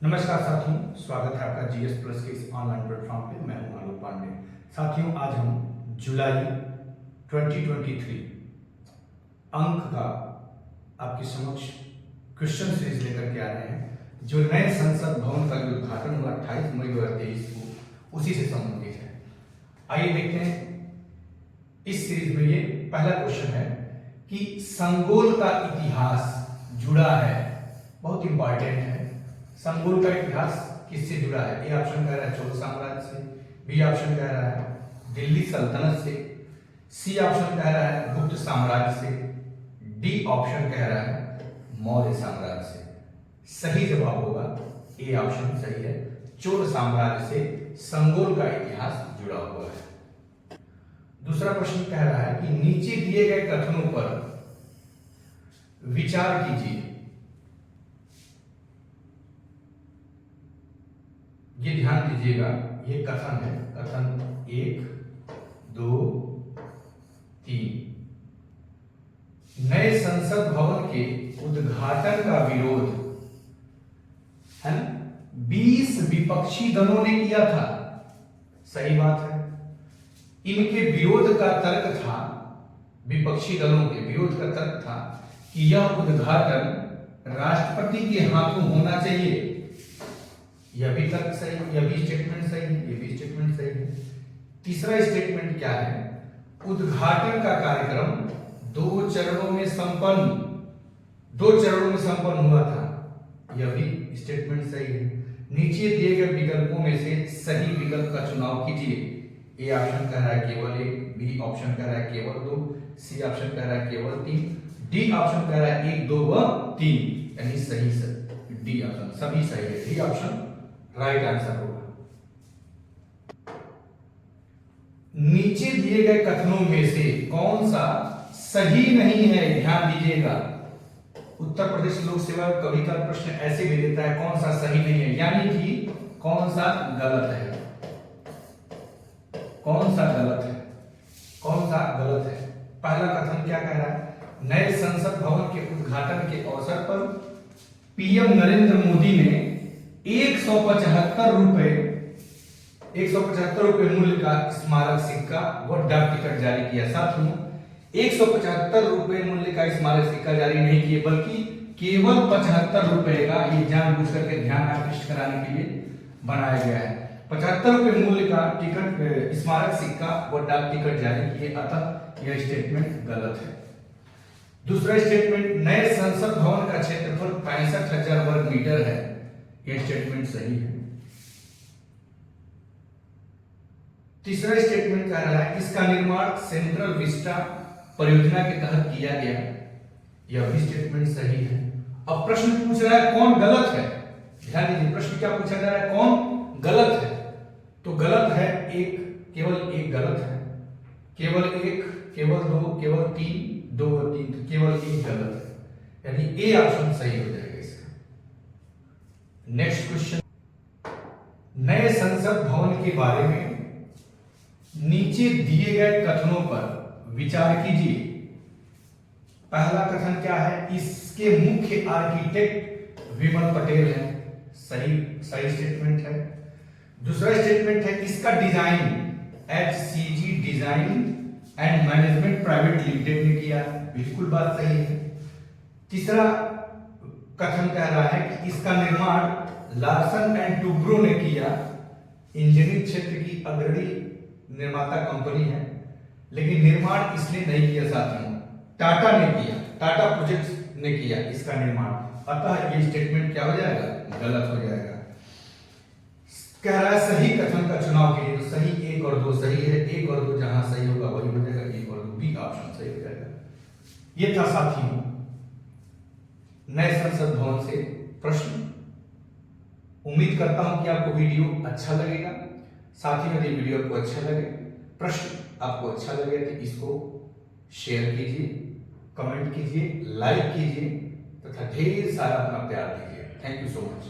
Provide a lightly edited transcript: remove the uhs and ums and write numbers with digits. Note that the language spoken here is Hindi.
नमस्कार साथियों, स्वागत है आपका जीएस प्लस के इस ऑनलाइन प्लेटफॉर्म पे। मैं हूं आलोक पांडे। साथियों, आज हम जुलाई 2023 अंक का आपके समक्ष क्वेश्चन सीरीज लेकर के आ रहे हैं, जो नए संसद भवन का जो उद्घाटन हुआ 28 मई 2023 को, उसी से संबंधित है। आइए देखते हैं। इस सीरीज में ये पहला क्वेश्चन है कि संगोल का इतिहास जुड़ा है, बहुत इंपॉर्टेंट है। संगोल का इतिहास किससे जुड़ा है? ए ऑप्शन कह रहा है चोल साम्राज्य से, बी ऑप्शन कह रहा है दिल्ली सल्तनत से, सी ऑप्शन कह रहा है गुप्त साम्राज्य से, डी ऑप्शन कह रहा है मौर्य साम्राज्य से। सही जवाब होगा ए ऑप्शन सही है, चोल साम्राज्य से संगोल का इतिहास जुड़ा हुआ है। दूसरा प्रश्न कह रहा है कि नीचे दिए गए कथनों पर विचार कीजिए। ये ध्यान दीजिएगा, ये कथन है, कथन 1, 2, 3। नए संसद भवन के उद्घाटन का विरोध है ना 20 विपक्षी दलों ने किया था। सही बात है। इनके विरोध का तर्क था, विपक्षी दलों के विरोध का तर्क था कि यह उद्घाटन राष्ट्रपति के हाथों होना चाहिए। यह भी तर्क सही, यह भी स्टेटमेंट सही है, यह भी स्टेटमेंट सही है। तीसरा स्टेटमेंट क्या है? उद्घाटन का कार्यक्रम 2 चरणों में संपन्न हुआ था। यह भी स्टेटमेंट सही है। नीचे दिए गए विकल्पों में से सही विकल्प का चुनाव कीजिए। ए ऑप्शन कह रहा है केवल 1, बी ऑप्शन कह रहा है केवल 2, सी ऑप्शन कह रहा है केवल 3, डी ऑप्शन कह रहा है 1, 2 व 3, यानी सही से डी ऑप्शन सभी सही है। डी ऑप्शन राइट आंसर होगा। नीचे दिए गए कथनों में से कौन सा सही नहीं है? ध्यान दीजिएगा। उत्तर प्रदेश लोक सेवा कभी का प्रश्न ऐसे भी देता है कौन सा सही नहीं है, यानी कि कौन सा गलत है, कौन सा गलत है, कौन सा गलत है। पहला कथन क्या कह रहा है? नए संसद भवन के उद्घाटन के अवसर पर पीएम नरेंद्र मोदी ने 175 रुपए मूल्य का स्मारक सिक्का व डाक टिकट जारी किया। साथियों, 175 रुपए मूल्य का स्मारक सिक्का जारी नहीं किए, बल्कि केवल 75 रुपए का, ये जानबूझ करके ध्यान आकृष्ट कराने के लिए बनाया गया है। 75 रुपए मूल्य का टिकट स्मारक सिक्का व डाक टिकट जारी किए, अतः यह स्टेटमेंट गलत है। दूसरा स्टेटमेंट, नए संसद भवन का क्षेत्रफल 65,000 वर्ग मीटर है। यह स्टेटमेंट सही है। तीसरा स्टेटमेंट कह रहा है इसका निर्माण सेंट्रल विस्टा परियोजना के तहत किया गया। यह भी स्टेटमेंट सही है। अब प्रश्न पूछ रहा है कौन गलत है। ध्यान दीजिए, प्रश्न क्या पूछा जा रहा है? कौन गलत है? तो गलत है एक, केवल एक गलत है, केवल एक, केवल 2, केवल 3, 2 और 3, तो केवल एक गलत है, यानी ए ऑप्शन सही हो जाएगा इसका। नेक्स्ट क्वेश्चन, नए संसद भवन के बारे में नीचे दिए गए कथनों पर विचार कीजिए। पहला कथन क्या है? इसके मुख्य आर्किटेक्ट विमल पटेल हैं। सही स्टेटमेंट है। दूसरा स्टेटमेंट है इसका design HCG design and management private limited ने किया। बिल्कुल बात सही है। तीसरा कथन कह रहा है कि इसका निर्माण लार्सन एंड टुब्रो ने किया। इंजीनियरिंग क्षेत्र की अग्रणी निर्माता कंपनी है, लेकिन निर्माण इसने नहीं किया साथियों, टाटा ने किया, टाटा प्रोजेक्ट्स ने किया इसका निर्माण, अतः ये स्टेटमेंट क्या हो जाएगा? गलत हो जाएगा। कह रहा है सही कथन का चुनाव कीजिए, तो सही 1 और 2 सही है। 1 और 2 जहां सही होगा वही हो जाएगा, 1 और 2, बी ऑप्शन सही हो जाएगा। ये था साथियों नए संसद भवन से प्रश्न। उम्मीद करता हूं कि आपको वीडियो अच्छा लगेगा। साथियों, यदि वीडियो आपको अच्छा लगे, प्रश्न आपको अच्छा लगे, तो इसको शेयर कीजिए, कमेंट कीजिए, लाइक कीजिए तथा ढेर सारा अपना प्यार दीजिए। Thank you so much.